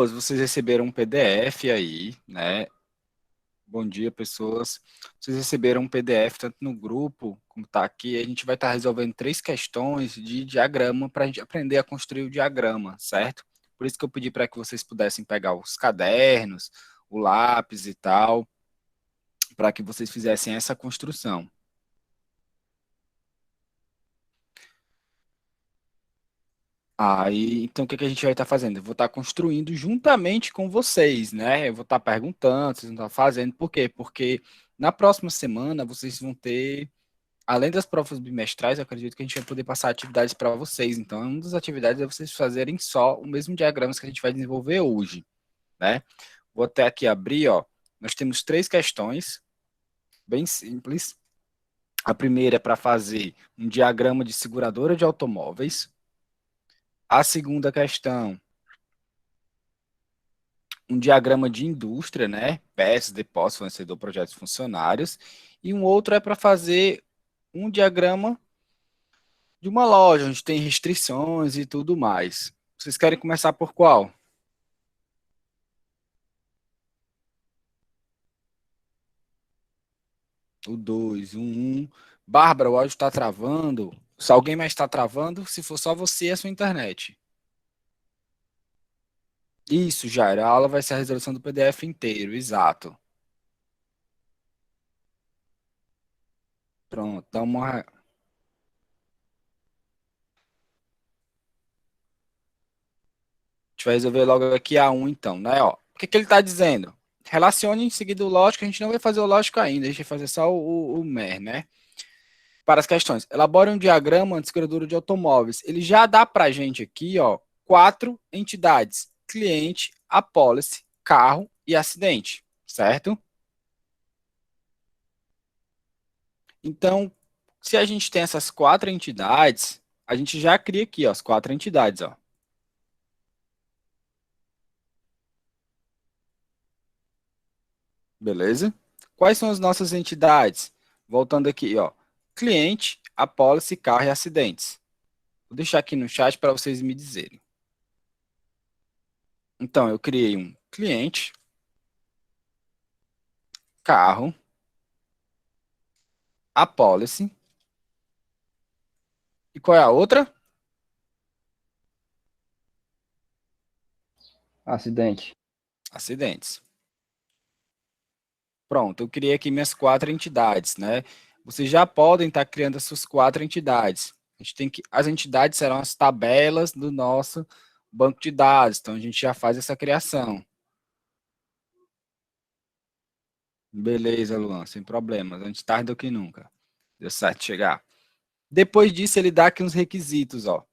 Vocês receberam um PDF aí, né? Bom dia, pessoas. Vocês receberam um PDF tanto no grupo como está aqui. A gente vai estar resolvendo 3 questões de diagrama para a gente aprender a construir o diagrama, certo? Por isso que eu pedi para que vocês pudessem pegar os cadernos, o lápis e tal, para que vocês fizessem essa construção. Aí, então, o que que a gente vai estar fazendo? Eu vou estar construindo juntamente com vocês, né? Eu vou estar perguntando, vocês vão estar fazendo. Por quê? Porque na próxima semana vocês vão ter, além das provas bimestrais, eu acredito que a gente vai poder passar atividades para vocês. Então, uma das atividades é vocês fazerem só o mesmo diagrama que a gente vai desenvolver hoje, né? Vou até aqui abrir, ó. Nós temos 3 questões, bem simples. A primeira é para fazer um diagrama de seguradora de automóveis. A segunda questão, um diagrama de indústria, né? Peças, depósitos, fornecedor, projetos, funcionários. E um outro é para fazer um diagrama de uma loja, onde tem restrições e tudo mais. Vocês querem começar por qual? O 2, o 1. Bárbara, o áudio está travando. Se alguém mais está travando, se for só você, é a sua internet. Isso, Jair. A aula vai ser a resolução do PDF inteiro, exato. Pronto, dá uma. A gente vai resolver logo aqui a um, então, né? Ó, o que que ele está dizendo? Relacione em seguida o lógico, a gente não vai fazer o lógico ainda, a gente vai fazer só o MER, né? Para as questões. Elabore um diagrama de seguradora de automóveis. Ele já dá para a gente aqui, ó, 4 entidades: cliente, apólice, carro e acidente, certo? Então, se a gente tem essas 4 entidades, a gente já cria aqui, ó, as 4 entidades, ó. Beleza? Quais são as nossas entidades? Voltando aqui, ó. Cliente, apólice, carro e acidentes. Vou deixar aqui no chat para vocês me dizerem. Então, eu criei um cliente, carro, apólice. E qual é a outra? Acidente. Acidentes. Pronto, eu criei aqui minhas 4 entidades, né? Vocês já podem estar criando as suas 4 entidades. A gente tem que, as entidades serão as tabelas do nosso banco de dados. Então a gente já faz essa criação. Beleza, Luan, sem problemas. Antes tarde do que nunca. Deu certo chegar. Depois disso, ele dá aqui uns requisitos, ó.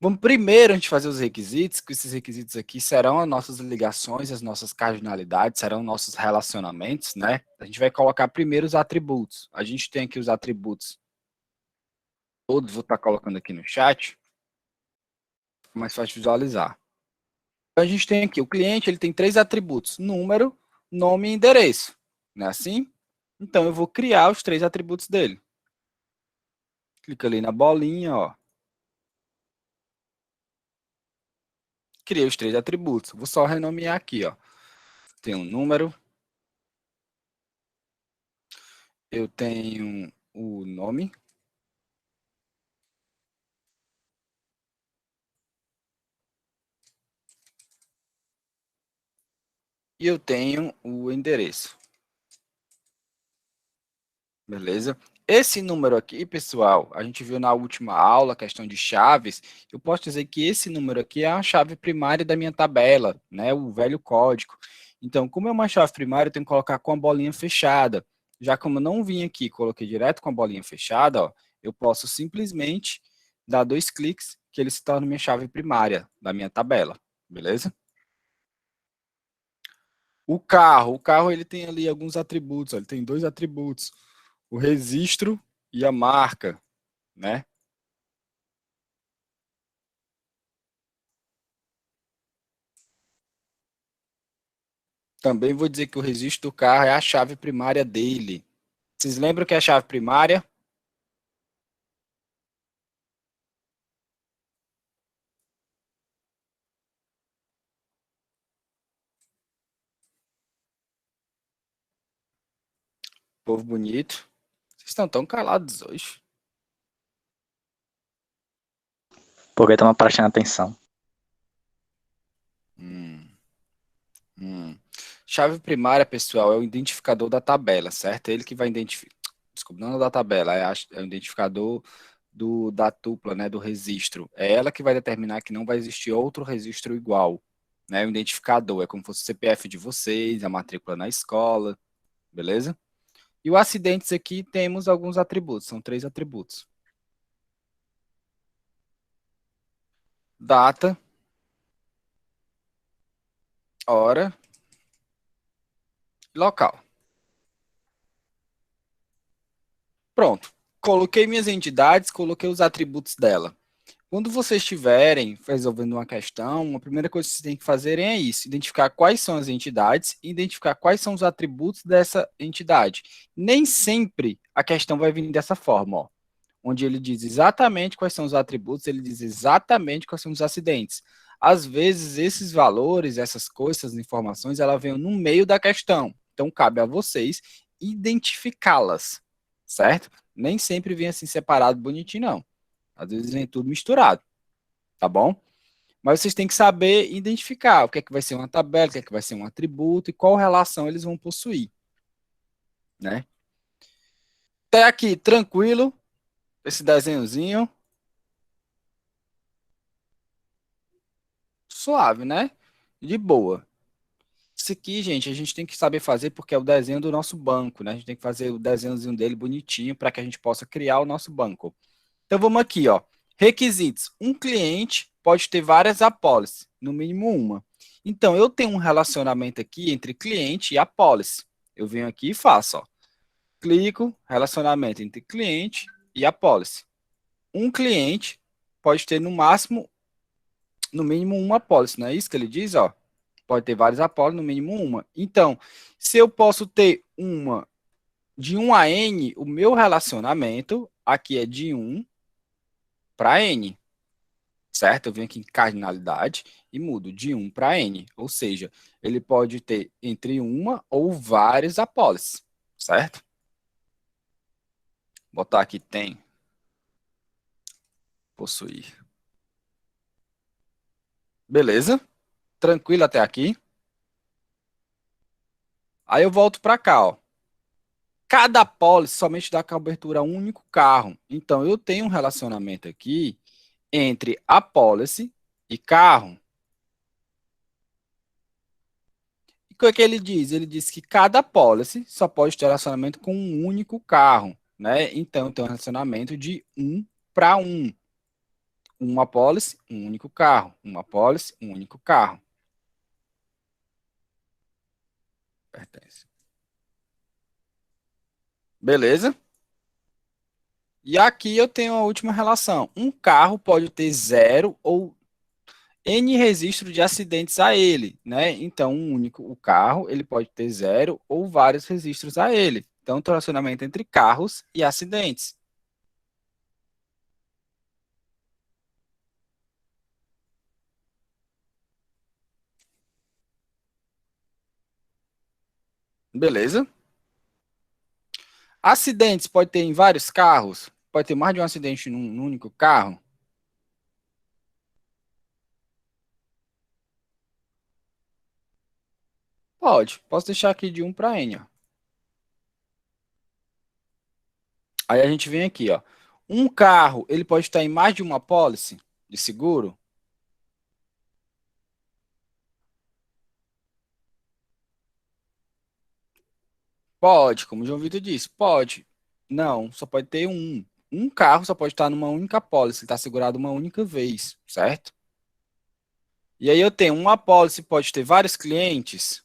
Vamos primeiro a gente fazer os requisitos, que esses requisitos aqui serão as nossas ligações, as nossas cardinalidades, serão nossos relacionamentos, né? A gente vai colocar primeiro os atributos. A gente tem aqui os atributos, todos vou estar colocando aqui no chat, mais fácil de visualizar. Então a gente tem aqui, o cliente, ele tem 3 atributos: número, nome e endereço. Não é assim? Então eu vou criar os 3 atributos dele. Clica ali na bolinha, ó. Criei os 3 atributos. Vou só renomear aqui, ó. Tem um número, eu tenho o nome e eu tenho o endereço. Beleza? Esse número aqui, pessoal, a gente viu na última aula, a questão de chaves. Eu posso dizer que esse número aqui é a chave primária da minha tabela, né? O velho código. Então, como é uma chave primária, eu tenho que colocar com a bolinha fechada. Já como eu não vim aqui e coloquei direto com a bolinha fechada, ó, eu posso simplesmente dar 2 cliques que ele se torna minha chave primária da minha tabela. Beleza? O carro ele tem ali alguns atributos, ó, ele tem 2 atributos: o registro e a marca, né? Também vou dizer que o registro do carro é a chave primária dele. Vocês lembram que é a chave primária? Povo bonito. Vocês estão tão calados hoje. Porque estamos prestando atenção. Chave primária, pessoal, é o identificador da tabela, certo? É ele que vai identificar. Desculpa, não da tabela, é o identificador da tupla, né? Do registro. É ela que vai determinar que não vai existir outro registro igual. Né? O identificador é como se fosse o CPF de vocês, a matrícula na escola, beleza? E o acidentes aqui temos alguns atributos, são 3 atributos. Data, hora, local. Pronto. Coloquei minhas entidades, coloquei os atributos dela. Quando vocês estiverem resolvendo uma questão, a primeira coisa que vocês têm que fazer é isso: identificar quais são as entidades e identificar quais são os atributos dessa entidade. Nem sempre a questão vai vir dessa forma, ó, onde ele diz exatamente quais são os atributos, ele diz exatamente quais são os acidentes. Às vezes, esses valores, essas coisas, essas informações, elas vêm no meio da questão. Então, cabe a vocês identificá-las, certo? Nem sempre vem assim separado, bonitinho, não. Às vezes vem tudo misturado, tá bom? Mas vocês têm que saber identificar o que é que vai ser uma tabela, o que é que vai ser um atributo e qual relação eles vão possuir, né? Até aqui, tranquilo, esse desenhozinho. Suave, né? De boa. Isso aqui, gente, a gente tem que saber fazer porque é o desenho do nosso banco, né? A gente tem que fazer o desenhozinho dele bonitinho para que a gente possa criar o nosso banco. Então vamos aqui, ó. Requisitos. Um cliente pode ter várias apólices, no mínimo uma. Então eu tenho um relacionamento aqui entre cliente e apólice. Eu venho aqui e faço, ó. Clico, relacionamento entre cliente e apólice. Um cliente pode ter no máximo, no mínimo uma apólice, não é isso que ele diz, ó? Pode ter várias apólices, no mínimo uma. Então, se eu posso ter uma de 1 a N, o meu relacionamento aqui é de 1 para N, certo? Eu venho aqui em cardinalidade e mudo de 1 para N, ou seja, ele pode ter entre uma ou várias apólices, certo? Vou botar aqui tem, possuir. Beleza? Tranquilo até aqui? Aí eu volto para cá, ó. Cada apólice somente dá cobertura a um único carro. Então, eu tenho um relacionamento aqui entre apólice e carro. E o que é que ele diz? Ele diz que cada apólice só pode ter relacionamento com um único carro, né? Então, tem um relacionamento de 1 para 1. Uma apólice, um único carro. Uma apólice, um único carro. Pertence. Beleza? E aqui eu tenho a última relação. Um carro pode ter 0 ou N registro de acidentes a ele, né? Então, um único, o carro, ele pode ter 0 ou vários registros a ele. Então, relacionamento entre carros e acidentes. Beleza? Acidentes pode ter em vários carros? Pode ter mais de um acidente num único carro? Pode. Posso deixar aqui de 1 para N, ó. Aí a gente vem aqui, ó. Um carro, ele pode estar em mais de uma apólice de seguro? Pode, como o João Vitor disse, pode. Não, só pode ter um. Um carro só pode estar numa única apólice, está segurado uma única vez, certo? E aí eu tenho uma apólice, pode ter vários clientes?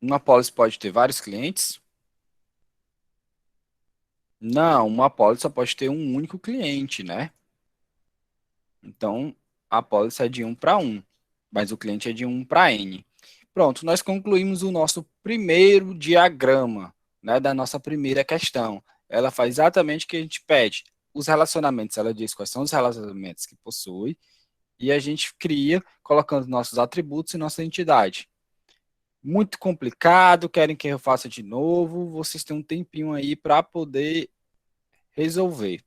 Uma apólice pode ter vários clientes? Não, uma apólice só pode ter um único cliente, né? Então, a apólice é de 1 para 1, mas o cliente é de 1 para N. Pronto, nós concluímos o nosso primeiro diagrama, né, da nossa primeira questão. Ela faz exatamente o que a gente pede. os relacionamentos, ela diz quais são os relacionamentos que possui, e a gente cria colocando nossos atributos e nossa entidade. Muito complicado, querem que eu faça de novo, vocês têm um tempinho aí para poder resolver.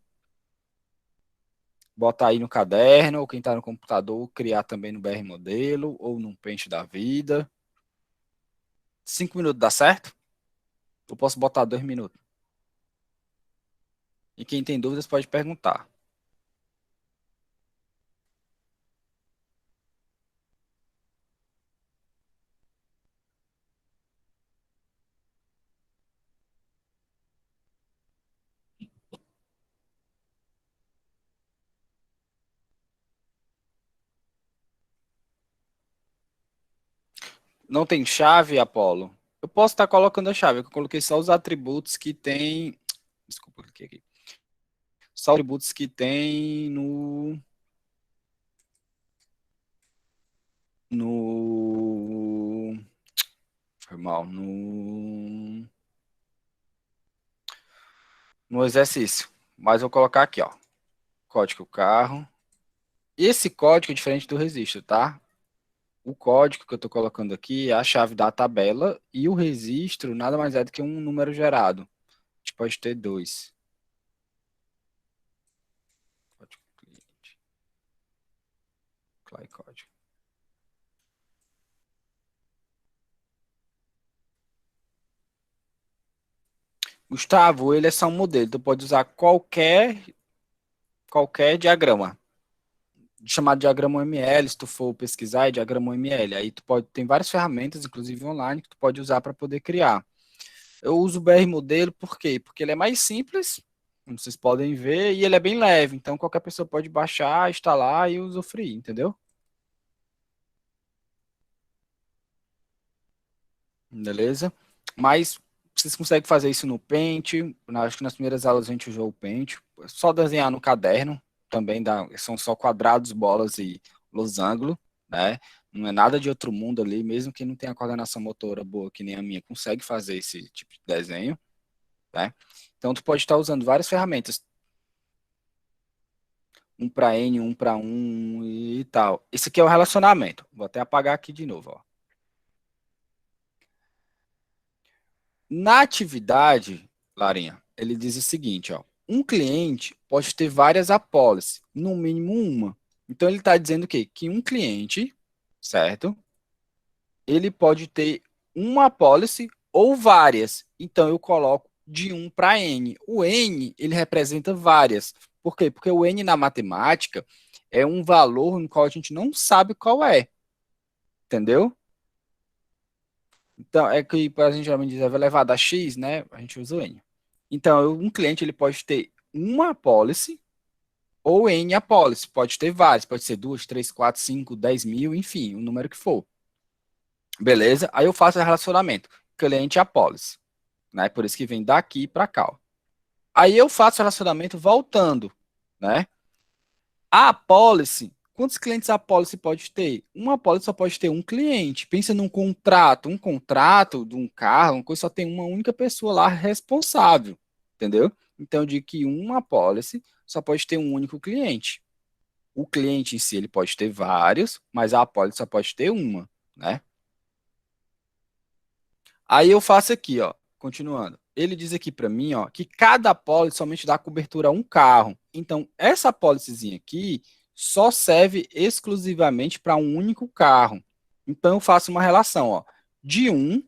Botar aí no caderno, ou quem está no computador, criar também no BR Modelo, ou num Paint da vida. 5 minutos dá certo? Eu posso botar 2 minutos. E quem tem dúvidas pode perguntar. Não tem chave, Apolo? Eu posso estar colocando a chave, eu coloquei só os atributos que tem. Desculpa, cliquei aqui. Só os atributos que tem no. No. Foi mal. No exercício. Mas vou colocar aqui, ó. Código carro. Esse código é diferente do registro, tá? O código que eu estou colocando aqui é a chave da tabela e o registro nada mais é do que um número gerado. A gente pode ter dois. Código cliente. Código. Gustavo, ele é só um modelo. Tu pode usar qualquer diagrama. Chamado diagrama UML, se tu for pesquisar, é diagrama UML. Aí tu pode, tem várias ferramentas, inclusive online, que tu pode usar para poder criar. Eu uso o BR Modelo, por quê? Porque ele é mais simples, como vocês podem ver, e ele é bem leve. Então, qualquer pessoa pode baixar, instalar e usufruir, entendeu? Beleza? Mas vocês conseguem fazer isso no Paint. Acho que nas primeiras aulas a gente usou o Paint. É só desenhar no caderno. Também são só quadrados, bolas e losango, né? Não é nada de outro mundo ali. Mesmo quem não tem a coordenação motora boa, que nem a minha, consegue fazer esse tipo de desenho, né? Então, tu pode estar usando várias ferramentas. Um para N, um para um e tal. Esse aqui é o relacionamento. Vou até apagar aqui de novo, ó. Na atividade, Larinha, ele diz o seguinte, ó, um cliente pode ter várias apólices, no mínimo uma. Então ele está dizendo o quê? Que um cliente, certo? Ele pode ter uma apólice ou várias. Então eu coloco de 1 para N. O N, ele representa várias. Por quê? Porque o N na matemática é um valor no qual a gente não sabe qual é. Entendeu? Então, é que a gente geralmente diz elevado a X, né? A gente usa o N. Então, um cliente ele pode ter uma apólice ou N apólice. Pode ter várias, pode ser 2, 3, 4, 5, 10 mil, enfim, o número que for. Beleza? Aí eu faço o relacionamento cliente apólice, né? Por isso que vem daqui para cá. Ó. Aí eu faço o relacionamento voltando, né? A apólice, quantos clientes a apólice pode ter? Uma apólice só pode ter um cliente. Pensa num contrato, um contrato de um carro, uma coisa só tem uma única pessoa lá responsável, entendeu? Então, de que uma apólice só pode ter um único cliente. O cliente em si ele pode ter vários, mas a apólice só pode ter uma, né? Aí eu faço aqui, ó, continuando. Ele diz aqui para mim, ó, que cada apólice somente dá cobertura a um carro. Então, essa apólicezinha aqui só serve exclusivamente para um único carro. Então, eu faço uma relação, ó, de 1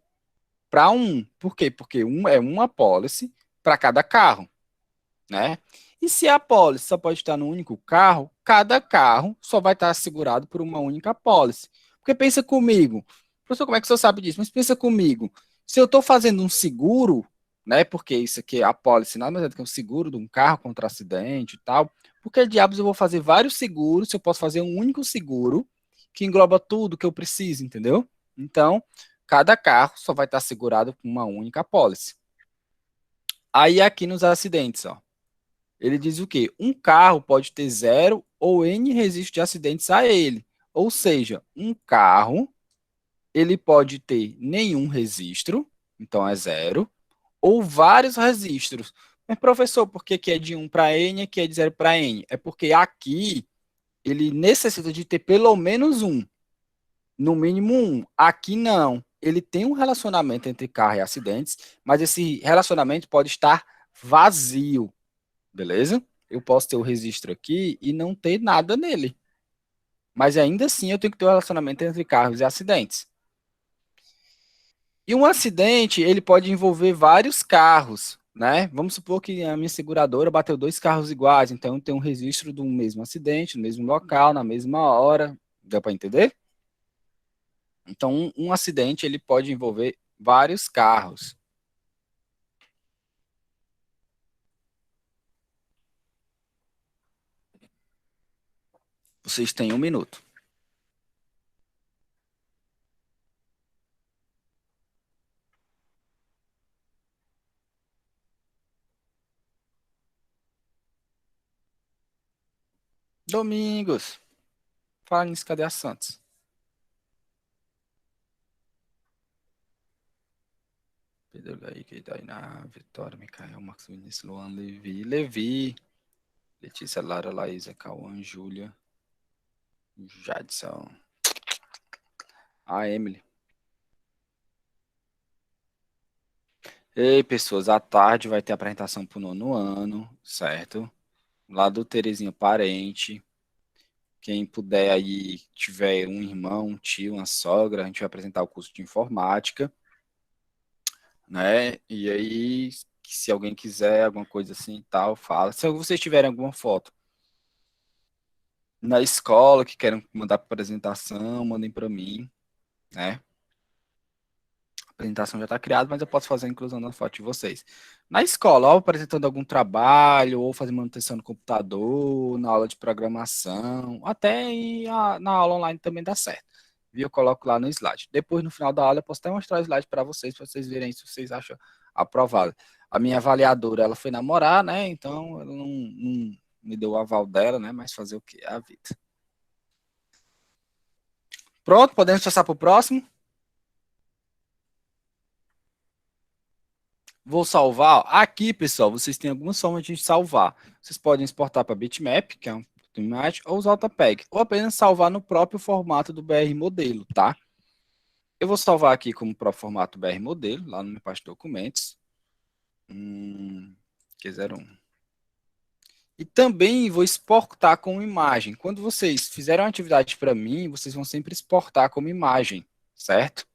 para 1. Por quê? Porque é uma apólice para cada carro, né? E se a apólice só pode estar no único carro, cada carro só vai estar assegurado por uma única apólice. Porque pensa comigo, professor, como é que o senhor sabe disso? Mas pensa comigo, se eu estou fazendo um seguro, né? Porque isso aqui é a apólice, nada mais é do que um seguro de um carro contra acidente e tal. Por que diabos eu vou fazer vários seguros se eu posso fazer um único seguro que engloba tudo que eu preciso, entendeu? Então, cada carro só vai estar segurado com uma única apólice. Aí aqui nos acidentes, ó. Ele diz o quê? Um carro pode ter zero ou N registro de acidentes a ele. Ou seja, um carro ele pode ter nenhum registro, então é zero, ou vários registros. Mas, professor, por que que é de 1 para N e aqui é de 0 para N? É porque aqui ele necessita de ter pelo menos um, no mínimo um. Aqui não. Ele tem um relacionamento entre carro e acidentes, mas esse relacionamento pode estar vazio, beleza? Eu posso ter o registro aqui e não ter nada nele. Mas ainda assim eu tenho que ter um relacionamento entre carros e acidentes. E um acidente, ele pode envolver vários carros, né? Vamos supor que a minha seguradora bateu dois carros iguais, então tem um registro do mesmo acidente, no mesmo local, na mesma hora. Deu para entender? Então, um acidente, ele pode envolver vários carros. Vocês têm 1 minuto. Domingos. Fala nisso, cadê a Santos? Pedro Gaíque, Dainá, Vitória, Micael, Marcos Vinícius, Luan, Levi, Letícia, Lara, Laísa, Cauã, Júlia, Jadson, a Emily. Ei, pessoas, à tarde vai ter apresentação pro 9º ano, certo? Lá do Terezinha Parente. Quem puder aí, tiver um irmão, um tio, uma sogra, a gente vai apresentar o curso de informática, né? E aí, se alguém quiser alguma coisa assim e tal, fala. Se vocês tiverem alguma foto na escola que queiram mandar para apresentação, mandem para mim, né? A apresentação já está criada, mas eu posso fazer a inclusão da foto de vocês. Na escola, ou apresentando algum trabalho, ou fazendo manutenção no computador, na aula de programação, até na aula online também dá certo. Viu? Eu coloco lá no slide. Depois, no final da aula, eu posso até mostrar o slide para vocês verem se vocês acham aprovado. A minha avaliadora, ela foi namorar, né? Então, ela não me deu o aval dela, né? Mas fazer o quê? É a vida. Pronto, podemos passar para o próximo? Vou salvar. Aqui, pessoal, vocês têm algumas formas de salvar. Vocês podem exportar para bitmap, que é uma imagem, ou usar o JPEG, ou apenas salvar no próprio formato do BR modelo, tá? Eu vou salvar aqui como próprio formato BR modelo, lá no meu pasta de documentos. Q01. E também vou exportar como imagem. Quando vocês fizerem uma atividade para mim, vocês vão sempre exportar como imagem, certo?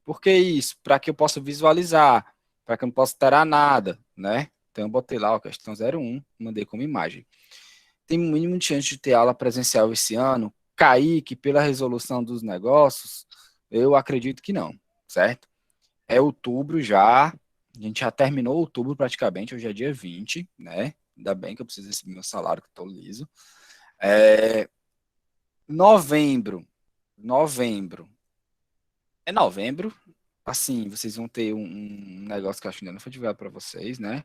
Por que isso? Para que eu possa visualizar, para que eu não possa alterar nada, né? Então eu botei lá a questão 01, mandei como imagem. Tem um mínimo de chance de ter aula presencial esse ano? Kaique, pela resolução dos negócios, eu acredito que não, certo? É outubro já, a gente já terminou outubro praticamente, hoje é dia 20, né? Ainda bem que eu preciso receber meu salário, que eu tô liso. Novembro, novembro. É novembro, assim, vocês vão ter um negócio que eu acho que ainda não foi divulgado para vocês, né?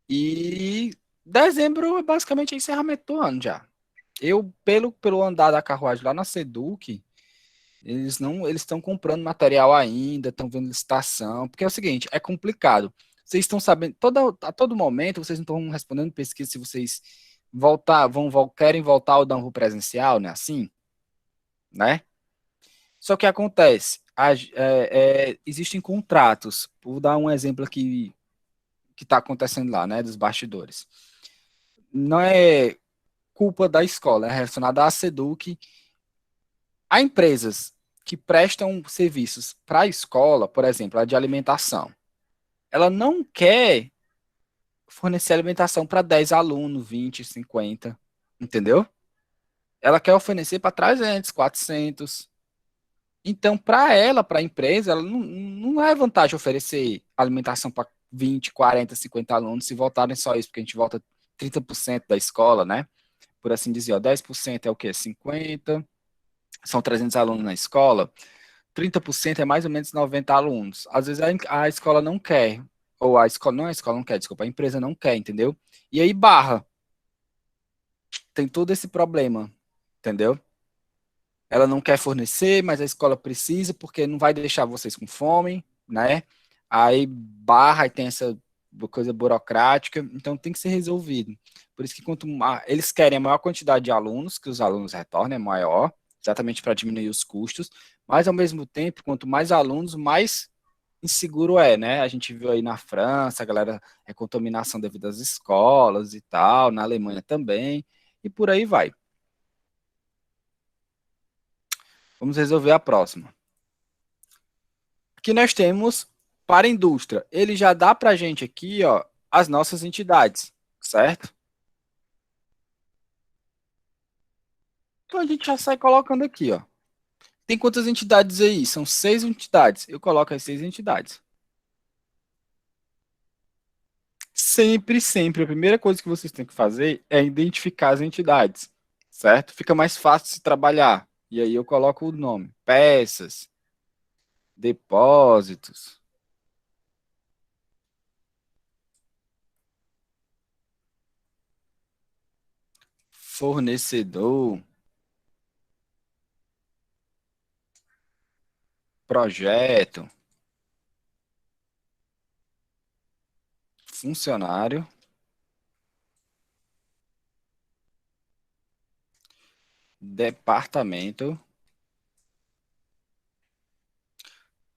E dezembro é basicamente o encerramento do ano já. Eu, pelo andar da carruagem lá na Seduc, eles estão comprando material ainda, estão vendo licitação, porque é o seguinte, é complicado. Vocês estão sabendo, a todo momento, vocês não estão respondendo pesquisa se vocês querem voltar ao Danru presencial, né? Assim, né? Só que acontece, existem contratos. Vou dar um exemplo aqui que está acontecendo lá, né, dos bastidores. Não é culpa da escola, é relacionada à Seduc. Há empresas que prestam serviços para a escola, por exemplo, a de alimentação. Ela não quer fornecer alimentação para 10 alunos, 20, 50, entendeu? Ela quer oferecer para 300, 400. Então, para ela, para a empresa, ela não é vantagem oferecer alimentação para 20, 40, 50 alunos se voltarem só isso, porque a gente volta 30% da escola, né? Por assim dizer, ó, 10% é o quê? 50, são 300 alunos na escola, 30% é mais ou menos 90 alunos. Às vezes a escola não quer, ou a escola, não a escola não quer, desculpa, a empresa não quer, entendeu? E aí barra, tem todo esse problema, entendeu? Ela não quer fornecer, mas a escola precisa porque não vai deixar vocês com fome, né? Aí barra e tem coisa burocrática, então tem que ser resolvido. Por isso que eles querem a maior quantidade de alunos, que os alunos retornem é maior, exatamente para diminuir os custos, mas ao mesmo tempo, quanto mais alunos, mais inseguro é, né? A gente viu aí na França, a galera é contaminação devido às escolas e tal, na Alemanha também, e por aí vai. Vamos resolver a próxima. Aqui nós temos para a indústria. Ele já dá para a gente aqui, ó, as nossas entidades, certo? Então a gente já sai colocando aqui, ó. Tem quantas entidades aí? São 6 entidades. Eu coloco as 6 entidades. Sempre, sempre, a primeira coisa que vocês têm que fazer é identificar as entidades, certo? Fica mais fácil de se trabalhar. E aí eu coloco o nome: peças, depósitos, fornecedor, projeto, funcionário, departamento.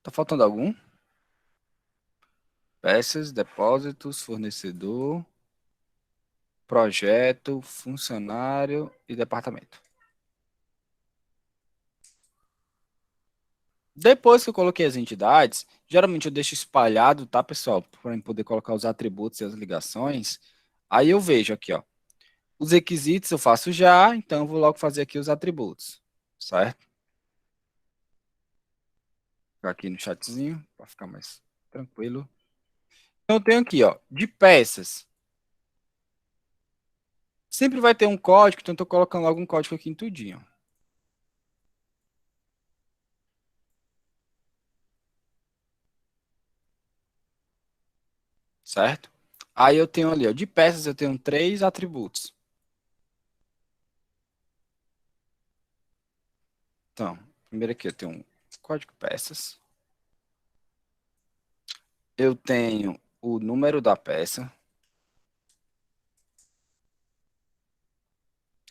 Tá faltando algum? Peças, depósitos, fornecedor, projeto, funcionário e departamento. Depois que eu coloquei as entidades, geralmente eu deixo espalhado, tá, pessoal? Para poder colocar os atributos e as ligações. Aí eu vejo aqui, ó. Os requisitos eu faço já, então eu vou logo fazer aqui os atributos, certo? Ficar aqui no chatzinho, para ficar mais tranquilo. Então eu tenho aqui, ó, de peças. Sempre vai ter um código, então eu estou colocando logo um código aqui em tudinho, certo? Aí eu tenho ali, ó, de peças eu tenho 3 atributos. Então, primeiro aqui eu tenho um código peças. Eu tenho o número da peça.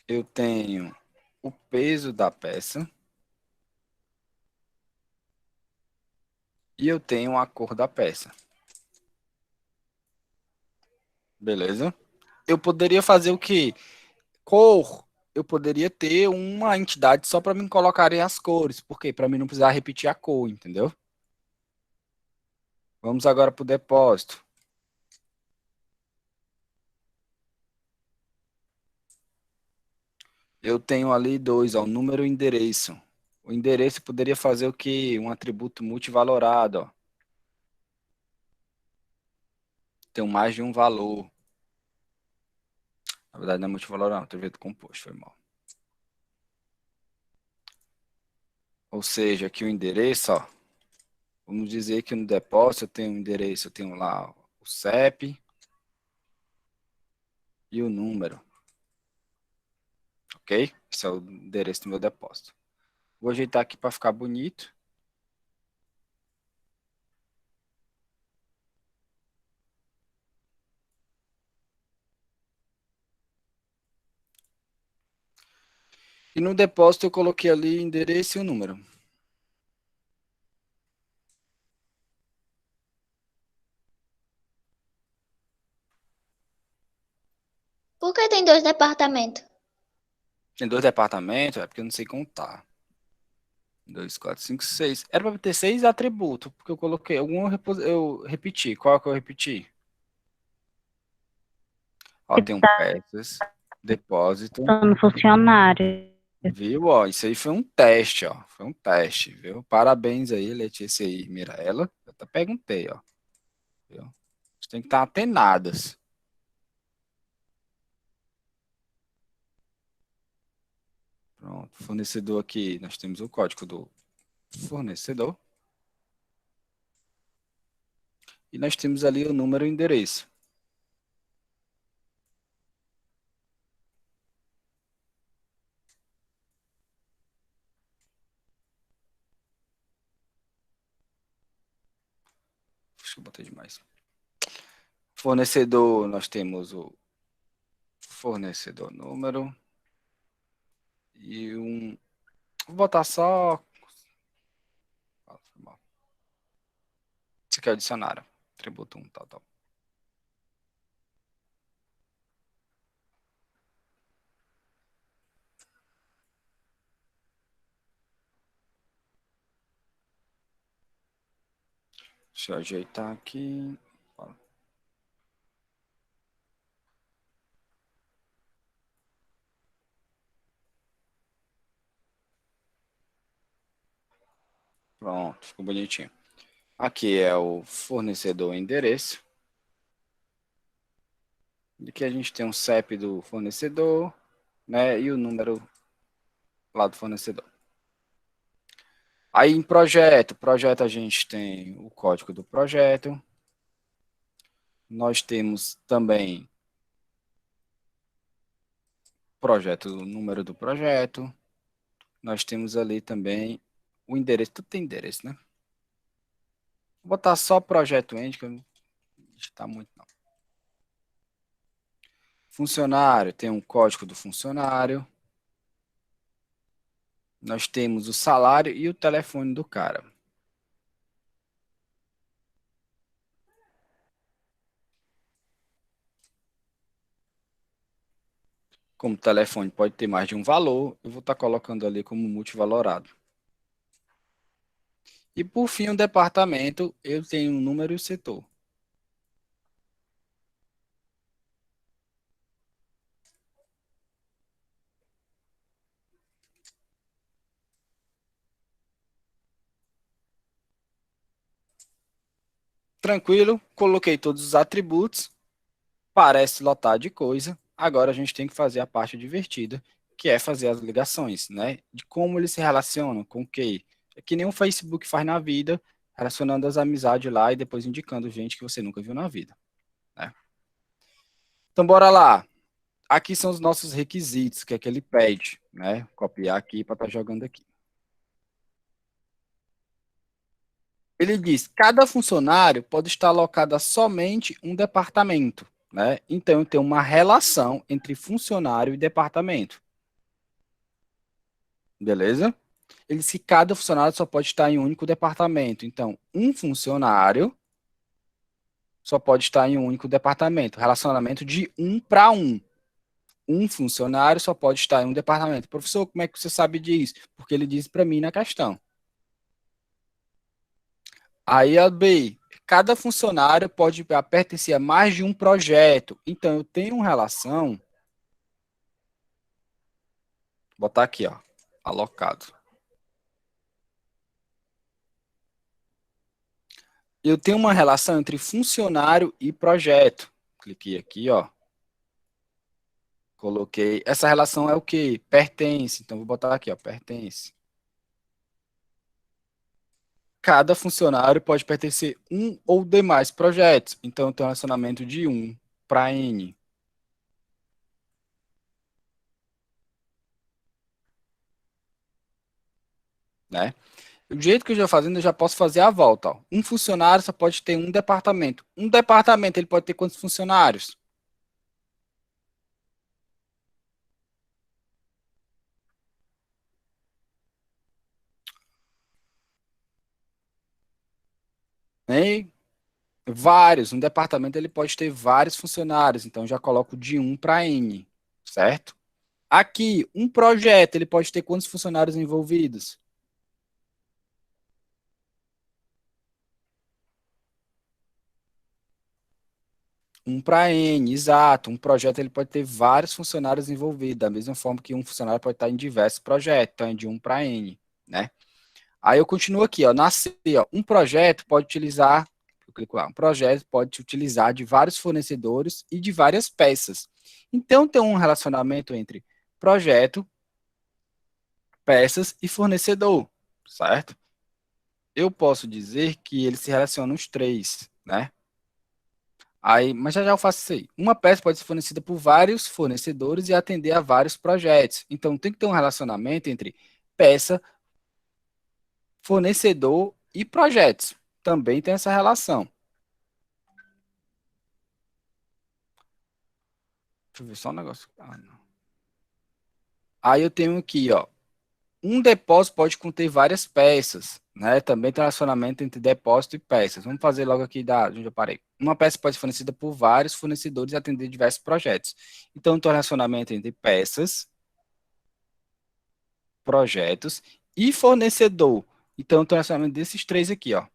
Eu tenho o peso da peça. E eu tenho a cor da peça. Beleza? Eu poderia fazer o quê? Cor. Eu poderia ter uma entidade só para me colocarem as cores. Por quê? Para mim não precisar repetir a cor, entendeu? Vamos agora para o depósito. Eu tenho ali dois, ó, número e endereço. O endereço poderia fazer o quê? Um atributo multivalorado, ó. Tem mais de um valor. Na verdade, não é multivalorado, não. Através do composto, foi mal. Ou seja, aqui o endereço, ó. Vamos dizer que no depósito eu tenho um endereço, eu tenho lá o CEP e o número, ok? Esse é o endereço do meu depósito. Vou ajeitar aqui para ficar bonito. E no depósito eu coloquei ali o endereço e o número. Por que tem dois departamentos? Tem 2 departamentos, é porque eu não sei contar. 2, 4, 5, 6. Era para ter 6 atributos, porque eu coloquei algum, eu repeti. Qual que eu repeti? Ó, Que tem um tá peças, depósito, no funcionário. viu? Ó, isso aí foi um teste, ó. Foi um teste, viu? Parabéns aí, Letícia e Miraela. Eu até perguntei, ó. Viu? Vocês têm que estar atenadas. Pronto, fornecedor aqui, nós temos o código do fornecedor. E nós temos ali o número e o endereço. Acho que eu botei demais. Fornecedor, nós temos o fornecedor número e um. Vou botar só. Isso aqui é o dicionário. Tributo 1, tal, tal. Deixa eu ajeitar aqui. Pronto, ficou bonitinho. Aqui é o fornecedor endereço. Aqui a gente tem um CEP do fornecedor, né, e o número lá do fornecedor. Aí em projeto a gente tem o código do projeto. Nós temos também projeto, o número do projeto. Nós temos ali também o endereço. Tudo tem endereço, né? Vou botar só projeto end, que não está muito não. Funcionário, tem um código do funcionário. Nós temos o salário e o telefone do cara. Como o telefone pode ter mais de um valor, eu vou estar colocando ali como multivalorado. E por fim, o departamento, eu tenho um número e o setor. Tranquilo, coloquei todos os atributos, parece lotar de coisa. Agora a gente tem que fazer a parte divertida, que é fazer as ligações, né? De como eles se relacionam com o que. É que nem o Facebook faz na vida, relacionando as amizades lá e depois indicando gente que você nunca viu na vida, né? Então, bora lá. Aqui são os nossos requisitos, que é que ele pede, né? Copiar aqui para estar jogando aqui. Ele diz: cada funcionário pode estar alocado a somente um departamento, né? Então, tem uma relação entre funcionário e departamento. Beleza? Ele diz que cada funcionário só pode estar em um único departamento. Então, um funcionário só pode estar em um único departamento. Relacionamento de um para um. Um funcionário só pode estar em um departamento. Professor, como é que você sabe disso? Porque ele diz para mim na questão. Aí a B, cada funcionário pode pertencer a mais de um projeto. Então, eu tenho uma relação, vou botar aqui, ó, alocado. Eu tenho uma relação entre funcionário e projeto. Cliquei aqui, ó. Coloquei. Essa relação é o quê? Pertence. Então, vou botar aqui, ó, pertence. Cada funcionário pode pertencer um ou demais projetos. Então, eu tenho um relacionamento de 1 para N. Né? Do jeito que eu já fazendo, eu já posso fazer a volta. Ó. Um funcionário só pode ter um departamento. Um departamento, ele pode ter quantos funcionários? Né? Vários. Um departamento, ele pode ter vários funcionários. Então, eu já coloco de 1 para N, certo? Aqui, um projeto, ele pode ter quantos funcionários envolvidos? Um para N, exato. Um projeto ele pode ter vários funcionários envolvidos, da mesma forma que um funcionário pode estar em diversos projetos, então é de 1 para N, né? Aí eu continuo aqui, ó, na C, ó, um projeto pode utilizar, eu clico lá, um projeto pode utilizar de vários fornecedores e de várias peças. Então tem um relacionamento entre projeto, peças e fornecedor, certo? Eu posso dizer que eles se relacionam os três, né? Aí, mas já já eu faço isso aí. Uma peça pode ser fornecida por vários fornecedores e atender a vários projetos. Então, tem que ter um relacionamento entre peça, fornecedor e projetos. Também tem essa relação. Deixa eu ver só um negócio. Ah, não. Aí eu tenho aqui, ó. Um depósito pode conter várias peças, né? Também tem relacionamento entre depósito e peças. Vamos fazer logo aqui da onde eu parei. Uma peça pode ser fornecida por vários fornecedores e atender diversos projetos. Então, tem um relacionamento entre peças, projetos e fornecedor. Então, tem um relacionamento desses três aqui, ó.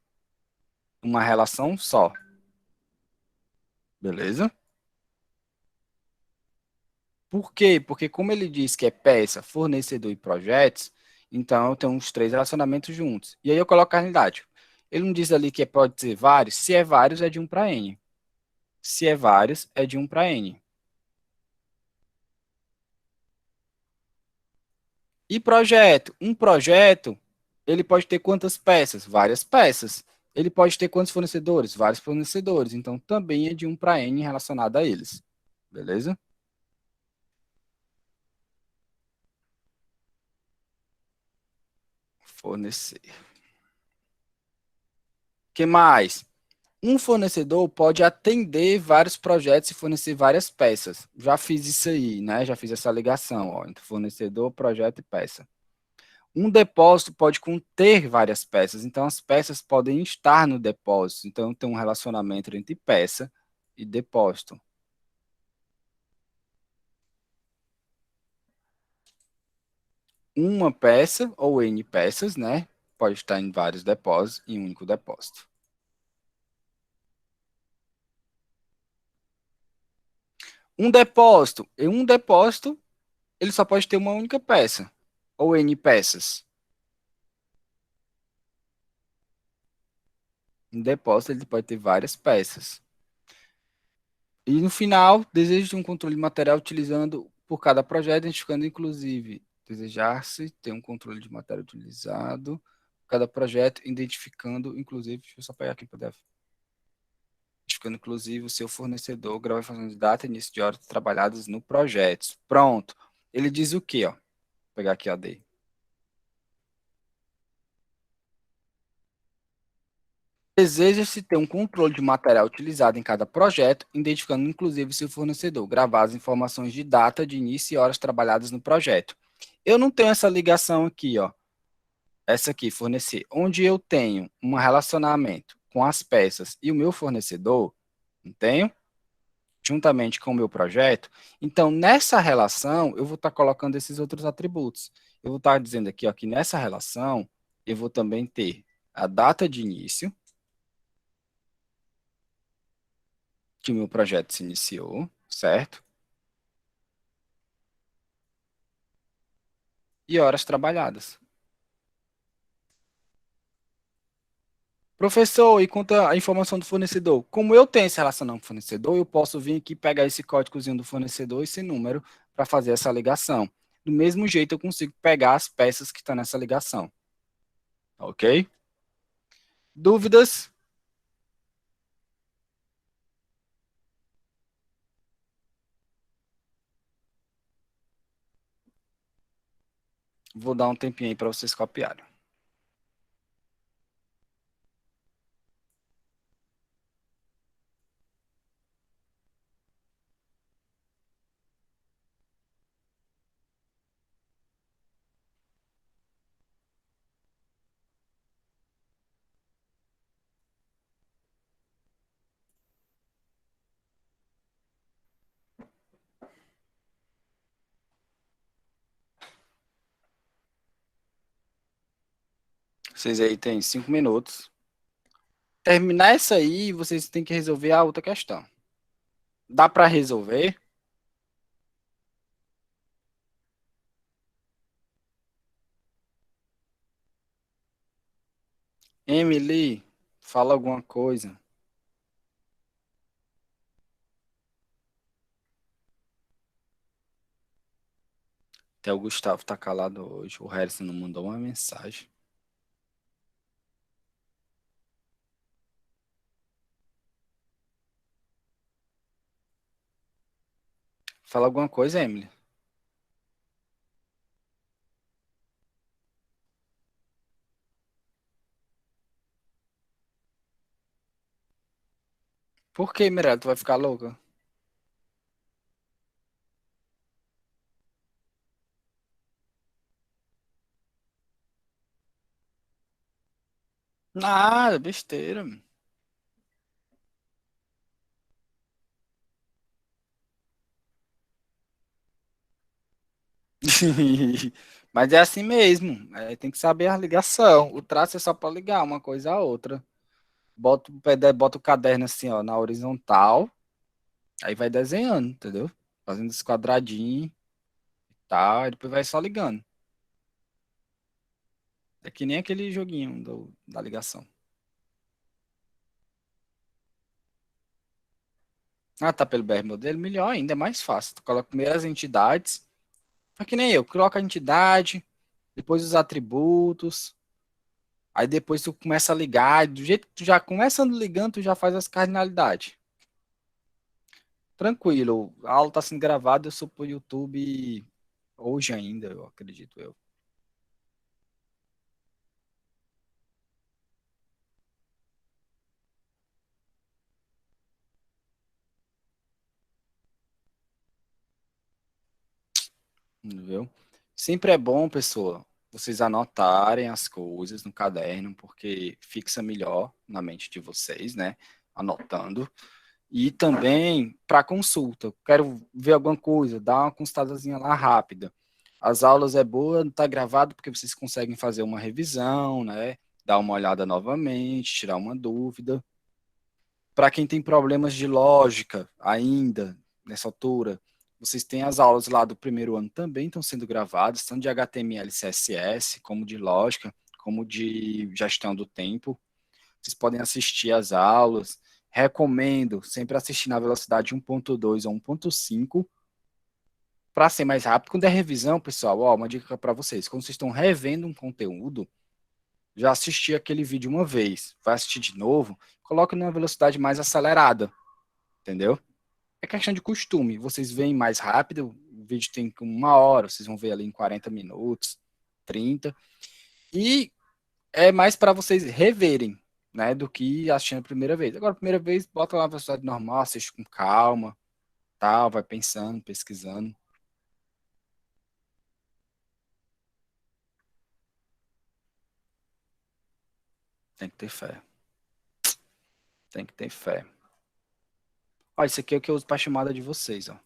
Uma relação só. Beleza? Por quê? Porque como ele diz que é peça, fornecedor e projetos, então eu tenho uns três relacionamentos juntos. E aí eu coloco a realidade. Ele não diz ali que pode ser vários. Se é vários, é de um para N. Se é vários, é de um para N. E projeto? Um projeto, ele pode ter quantas peças? Várias peças. Ele pode ter quantos fornecedores? Vários fornecedores. Então também é de um para N relacionado a eles. Beleza? Fornecer. O que mais? Um fornecedor pode atender vários projetos e fornecer várias peças. Já fiz isso aí, né? Já fiz essa ligação, ó, entre fornecedor, projeto e peça. Um depósito pode conter várias peças, então as peças podem estar no depósito. Então tem um relacionamento entre peça e depósito. Uma peça ou N peças, né? Pode estar em vários depósitos em um único depósito. Um depósito, ele só pode ter uma única peça ou N peças. Um depósito ele pode ter várias peças. E no final, desejo de um controle de material utilizando por cada projeto, identificando inclusive desejar-se ter um controle de material utilizado por cada projeto, identificando inclusive, deixa eu só pegar aqui para PDF, identificando inclusive o seu fornecedor, gravação de data e início de horas trabalhadas no projeto. Pronto. Ele diz o quê, ó? Vou pegar aqui a D. Deseja-se ter um controle de material utilizado em cada projeto, identificando inclusive seu fornecedor, gravar as informações de data de início e horas trabalhadas no projeto. Eu não tenho essa ligação aqui, ó. Essa aqui, fornecer, onde eu tenho um relacionamento com as peças e o meu fornecedor, não tenho, juntamente com o meu projeto. Então, nessa relação, eu vou estar colocando esses outros atributos. Eu vou estar dizendo aqui, ó, que nessa relação, eu vou também ter a data de início, que o meu projeto se iniciou, certo? E horas trabalhadas. Professor, e quanto à informação do fornecedor? Como eu tenho esse relacionamento com o fornecedor, eu posso vir aqui pegar esse códigozinho do fornecedor, esse número, para fazer essa ligação. Do mesmo jeito, eu consigo pegar as peças que estão nessa ligação. Ok? Dúvidas? Vou dar um tempinho aí para vocês copiarem. Vocês aí têm 5 minutos. Terminar essa aí, vocês têm que resolver a outra questão. Dá para resolver? Emily, fala alguma coisa. Até o Gustavo tá calado hoje. O Harrison não mandou uma mensagem. Fala alguma coisa, Emily. Por que, Mirella? Tu vai ficar louca? Nada, besteira. Mas é assim mesmo. Tem que saber a ligação. O traço é só para ligar uma coisa à outra. Bota o caderno assim, ó, na horizontal. Aí vai desenhando, entendeu? Fazendo esse quadradinho e tal. E depois vai só ligando. É que nem aquele joguinho da ligação. Ah, tá pelo BR modelo? Melhor ainda, é mais fácil. Tu coloca primeiro as entidades. É que nem eu. Coloca a entidade, depois os atributos. Aí depois tu começa a ligar, do jeito que tu já começando ligando, tu já faz as cardinalidades. Tranquilo, a aula tá sendo gravada, eu sou pro YouTube hoje ainda, eu acredito eu. Viu? Sempre é bom, pessoa, vocês anotarem as coisas no caderno, porque fixa melhor na mente de vocês, né? Anotando. E também para consulta. Quero ver alguma coisa, dá uma consultadazinha lá rápida. As aulas é boa, não tá gravado porque vocês conseguem fazer uma revisão, né? Dar uma olhada novamente, tirar uma dúvida. Para quem tem problemas de lógica ainda nessa altura, vocês têm as aulas lá do primeiro ano também estão sendo gravadas, tanto de HTML, CSS, como de lógica, como de gestão do tempo. Vocês podem assistir as aulas. Recomendo sempre assistir na velocidade 1.2 ou 1.5 para ser mais rápido. Quando é revisão, pessoal, ó, uma dica para vocês. Quando vocês estão revendo um conteúdo, já assisti aquele vídeo uma vez, vai assistir de novo, coloque numa velocidade mais acelerada, entendeu? É questão de costume. Vocês veem mais rápido, o vídeo tem 1 hora, vocês vão ver ali em 40 minutos, 30. E é mais para vocês reverem, né, do que assistindo a primeira vez. Agora, a primeira vez, bota lá na velocidade normal, assiste com calma, tal, vai pensando, pesquisando. Tem que ter fé. Tem que ter fé. Ó, isso aqui é o que eu uso para chamada de vocês, ó.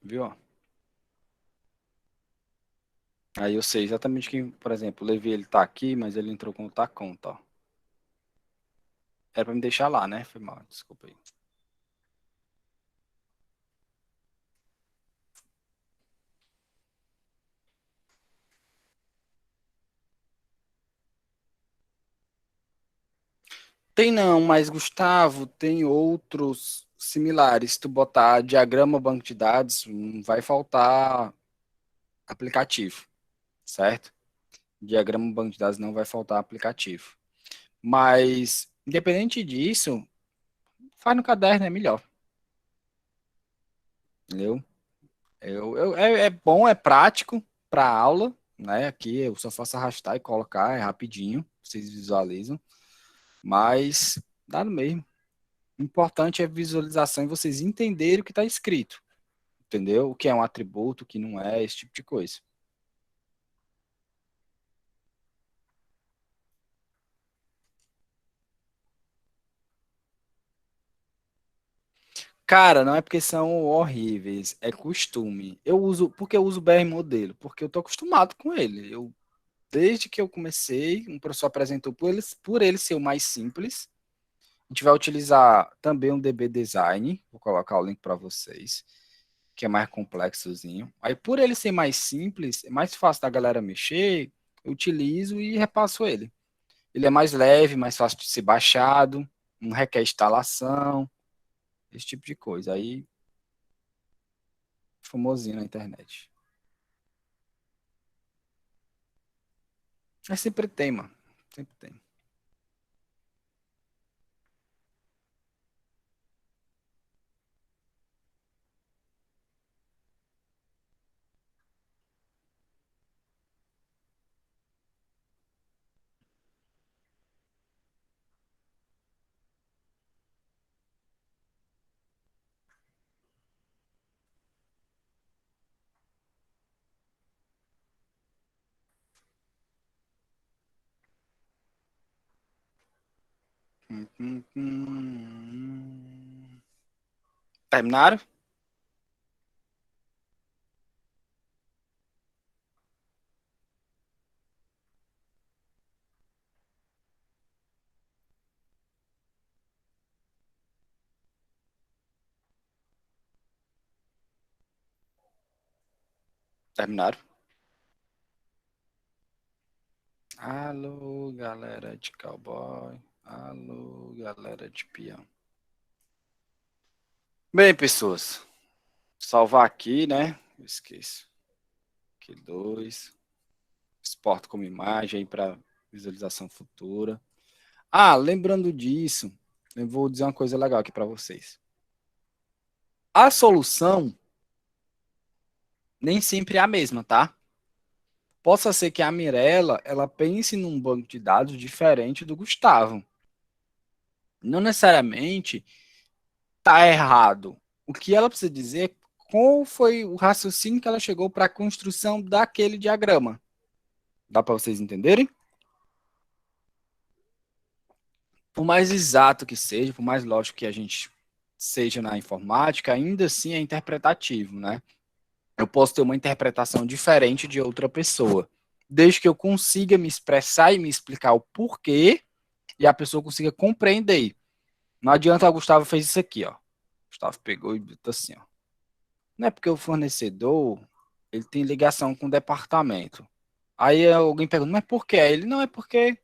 Viu? Ó? Aí eu sei exatamente quem, por exemplo, o Levi, ele tá aqui, mas ele entrou com outra conta, ó. Era para me deixar lá, né? Foi mal, desculpa aí. Tem não, mas Gustavo, tem outros similares. Se tu botar diagrama banco de dados, não vai faltar aplicativo, certo? Diagrama banco de dados não vai faltar aplicativo. Mas, independente disso, faz no caderno é melhor, entendeu? É bom, é prático para aula, né? Aqui eu só faço arrastar e colocar, é rapidinho, vocês visualizam, mas dá no mesmo. O importante é a visualização e vocês entenderem o que está escrito, entendeu? O que é um atributo, o que não é, esse tipo de coisa. Cara, não é porque são horríveis, é costume. Eu uso, porque eu uso o BR modelo, porque eu tô acostumado com ele. Desde que eu comecei, um professor apresentou por ele ser o mais simples. A gente vai utilizar também um DB Design, vou colocar o link para vocês, que é mais complexozinho. Aí, por ele ser mais simples, é mais fácil da galera mexer, eu utilizo e repasso ele. Ele é mais leve, mais fácil de ser baixado, não requer instalação, esse tipo de coisa. Aí, famosinho na internet. Mas sempre tem, mano. Sempre tem. Terminaram? Terminaram? Alô, galera de cowboy. Alô, galera de peão. Bem, pessoas, salvar aqui, né? Eu esqueço. Aqui 2. Exporto como imagem aí para visualização futura. Ah, lembrando disso, eu vou dizer uma coisa legal aqui para vocês. A solução nem sempre é a mesma, tá? Possa ser que a Mirella, ela pense num banco de dados diferente do Gustavo. Não necessariamente tá errado. O que ela precisa dizer é qual foi o raciocínio que ela chegou para a construção daquele diagrama. Dá para vocês entenderem? Por mais exato que seja, por mais lógico que a gente seja na informática, ainda assim é interpretativo, né? Eu posso ter uma interpretação diferente de outra pessoa, desde que eu consiga me expressar e me explicar o porquê e a pessoa consiga compreender. Não adianta o Gustavo fez isso aqui, ó. O Gustavo pegou e botou assim, ó. Não é porque o fornecedor ele tem ligação com o departamento. Aí alguém pergunta, mas por quê? Ele não é porque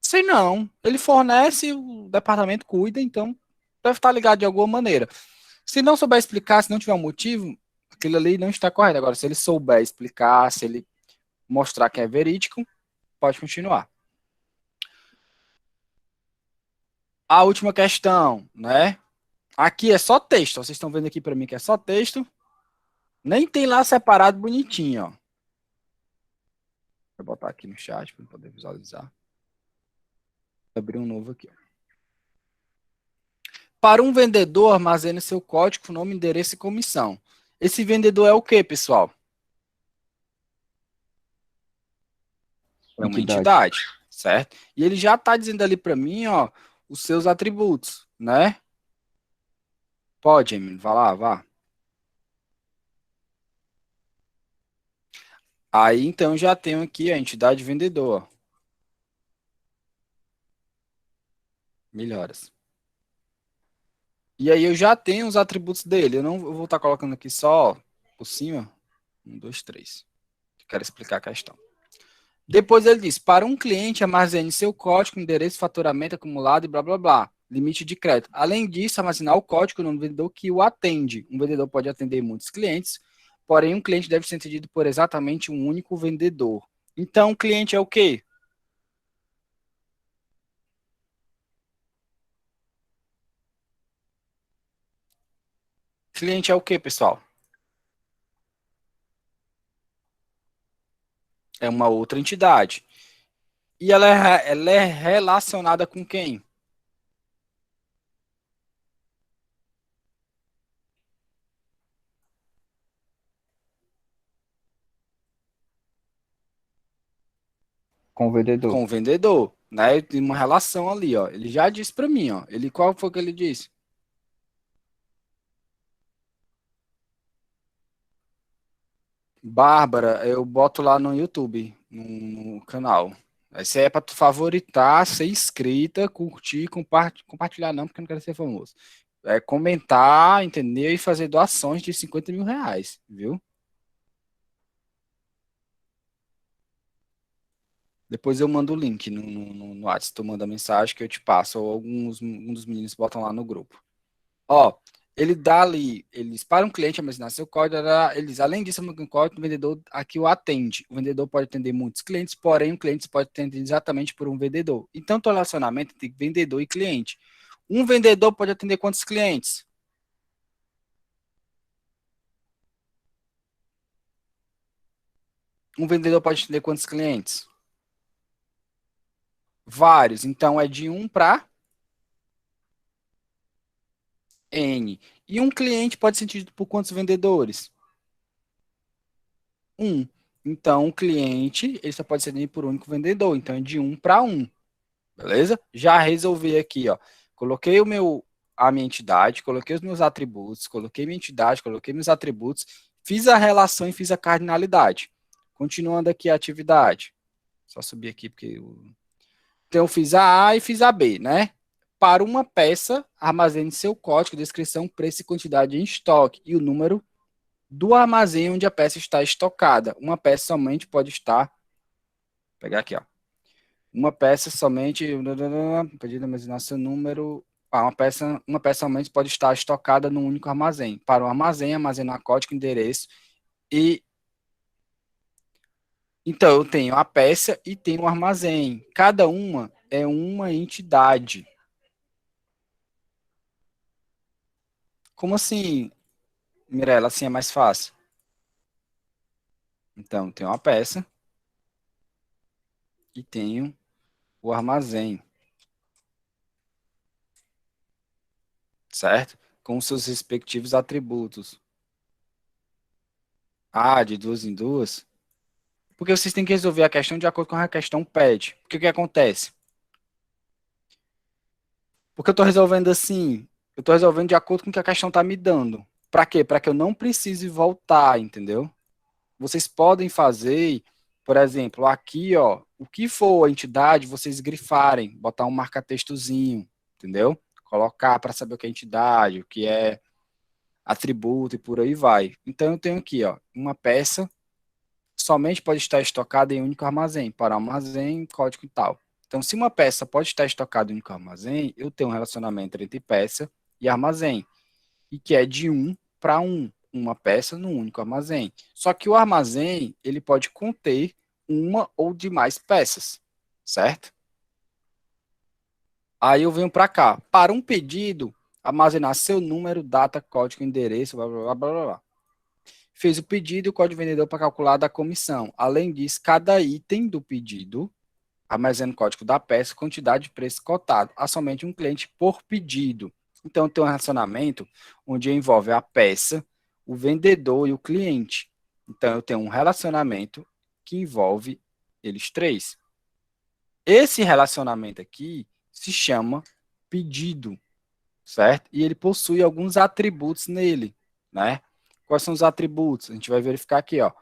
sei não. Ele fornece, o departamento cuida, então deve estar ligado de alguma maneira. Se não souber explicar, se não tiver um motivo, aquilo ali não está correto. Agora, se ele souber explicar, se ele mostrar que é verídico, pode continuar. A última questão, né? Aqui é só texto. Vocês estão vendo aqui para mim que é só texto. Nem tem lá separado bonitinho, ó. Vou botar aqui no chat para poder visualizar. Vou abrir um novo aqui, ó. Para um vendedor, armazene seu código, nome, endereço e comissão. Esse vendedor é o quê, pessoal? É uma entidade, certo? E ele já está dizendo ali para mim, ó, os seus atributos, né? Pode, Emily, vá lá, vá. Aí, então, já tenho aqui a entidade vendedor. Melhoras. E aí eu já tenho os atributos dele. Eu vou estar colocando aqui só por cima. 1, 2, 3. Quero explicar a questão. Depois ele diz, para um cliente, armazene seu código, endereço, faturamento acumulado e blá, blá, blá. Limite de crédito. Além disso, armazenar o código no vendedor que o atende. Um vendedor pode atender muitos clientes, porém um cliente deve ser atendido por exatamente um único vendedor. Então, o cliente é o quê? Cliente é o quê, pessoal? É uma outra entidade. E ela é relacionada com quem? Com o vendedor. Com o vendedor, né? Tem uma relação ali, ó. Ele já disse para mim, ó. Ele qual foi que ele disse? Bárbara, eu boto lá no YouTube, no canal. Esse aí é para tu favoritar, ser inscrita, curtir, compartilhar não, porque eu não quero ser famoso. É comentar, entendeu? E fazer doações de 50 mil reais, viu? Depois eu mando o link no WhatsApp, tu manda mensagem que eu te passo, ou um dos meninos botam lá no grupo. Ó, ele dá ali, eles para um cliente armazenar seu código, eles, além disso, no código, o vendedor aqui o atende. O vendedor pode atender muitos clientes, porém, o cliente pode atender exatamente por um vendedor. Então, o relacionamento entre vendedor e cliente. Um vendedor pode atender quantos clientes? Um vendedor pode atender quantos clientes? Vários. Então, é de 1 para N. E um cliente pode ser atendido por quantos vendedores? Um. Então, o cliente ele só pode ser atendido por um único vendedor. Então, é de 1 para 1. Beleza? Já resolvi aqui, ó. Coloquei a minha entidade, coloquei os meus atributos, coloquei minha entidade, coloquei meus atributos, fiz a relação e fiz a cardinalidade. Continuando aqui a atividade. Só subir aqui porque então eu fiz a A e fiz a B, né? Para uma peça, armazene seu código, descrição, preço e quantidade em estoque e o número do armazém onde a peça está estocada. Uma peça somente pode estar. Vou pegar aqui, ó. Uma peça somente. Pedido imaginar seu número. Uma peça somente pode estar estocada num único armazém. Para o armazém, armazenar código, endereço e. Então, eu tenho a peça e tenho o armazém. Cada uma é uma entidade. Como assim, Mirella? Assim é mais fácil. Então, tenho a peça e tenho o armazém, certo? Com seus respectivos atributos. Ah, de duas em duas. Porque vocês têm que resolver a questão de acordo com a questão pede. O que acontece? Porque eu estou resolvendo assim, eu estou resolvendo de acordo com o que a questão está me dando. Para quê? Para que eu não precise voltar, entendeu? Vocês podem fazer, por exemplo, aqui, ó, o que for a entidade, vocês grifarem, botar um marca-textozinho, entendeu? Colocar para saber o que é entidade, o que é atributo e por aí vai. Então eu tenho aqui, ó, uma peça somente pode estar estocada em um único armazém, para armazém, código e tal. Então, se uma peça pode estar estocada em um único armazém, eu tenho um relacionamento entre peça e armazém, e que é de 1 para 1, uma peça num único armazém. Só que o armazém, ele pode conter uma ou de mais peças, certo? Aí eu venho para cá. Para um pedido, armazenar seu número, data, código, endereço, blá, blá, blá, blá, blá. Fez o pedido e o código vendedor para calcular da comissão. Além disso, cada item do pedido armazena o código da peça, quantidade de preço cotado a somente um cliente por pedido. Então, tem um relacionamento onde envolve a peça, o vendedor e o cliente. Então, eu tenho um relacionamento que envolve eles três. Esse relacionamento aqui se chama pedido, certo? E ele possui alguns atributos nele, né? Quais são os atributos? A gente vai verificar aqui, ó.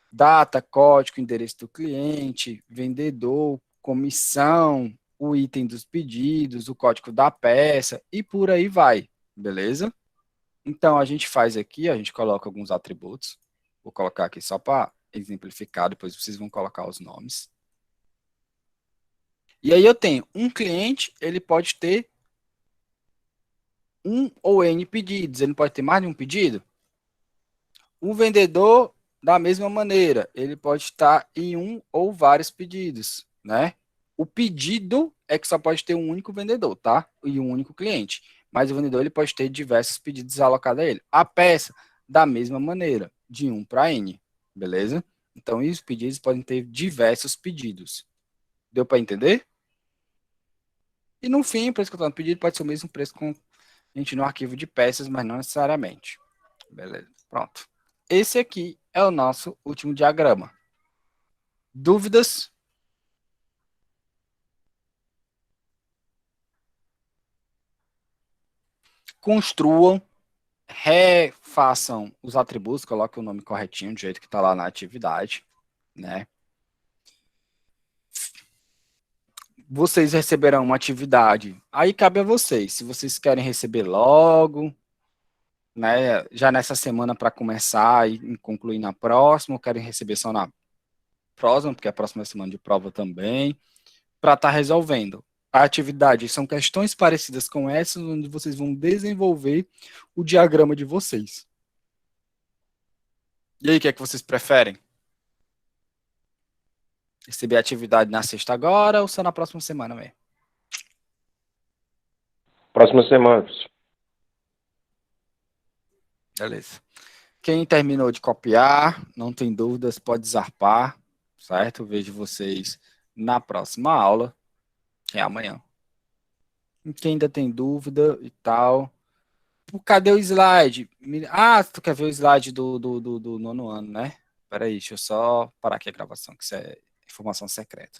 Data, código, endereço do cliente, vendedor, comissão, o item dos pedidos, o código da peça e por aí vai, beleza? Então, a gente faz aqui, a gente coloca alguns atributos. Vou colocar aqui só para exemplificar, depois vocês vão colocar os nomes. E aí eu tenho um cliente, ele pode ter um ou N pedidos, ele não pode ter mais de um pedido. Um vendedor, da mesma maneira, ele pode estar em um ou vários pedidos, né? O pedido é que só pode ter um único vendedor, tá? E um único cliente. Mas o vendedor ele pode ter diversos pedidos alocados a ele. A peça, da mesma maneira, de 1 para N, beleza? Então, os pedidos podem ter diversos pedidos. Deu para entender? E no fim, o preço que eu estou no pedido pode ser o mesmo preço com a gente no arquivo de peças, mas não necessariamente. Beleza, pronto. Esse aqui é o nosso último diagrama. Dúvidas? Construam, refaçam os atributos, coloquem o nome corretinho, do jeito que está lá na atividade, né? Vocês receberão uma atividade. Aí cabe a vocês, se vocês querem receber logo, né, já nessa semana para começar e concluir na próxima, ou querem receber só na próxima, porque a próxima é semana de prova também, para estar resolvendo. A atividade são questões parecidas com essas, onde vocês vão desenvolver o diagrama de vocês. E aí, o que é que vocês preferem? Receber a atividade na sexta agora ou só na próxima semana mesmo? Próxima semana. Beleza. Quem terminou de copiar, não tem dúvidas, pode zarpar, certo? Vejo vocês na próxima aula, que é amanhã. E quem ainda tem dúvida e tal. Cadê o slide? Ah, tu quer ver o slide do nono ano, né? Peraí, deixa eu só parar aqui a gravação, que isso é informação secreta.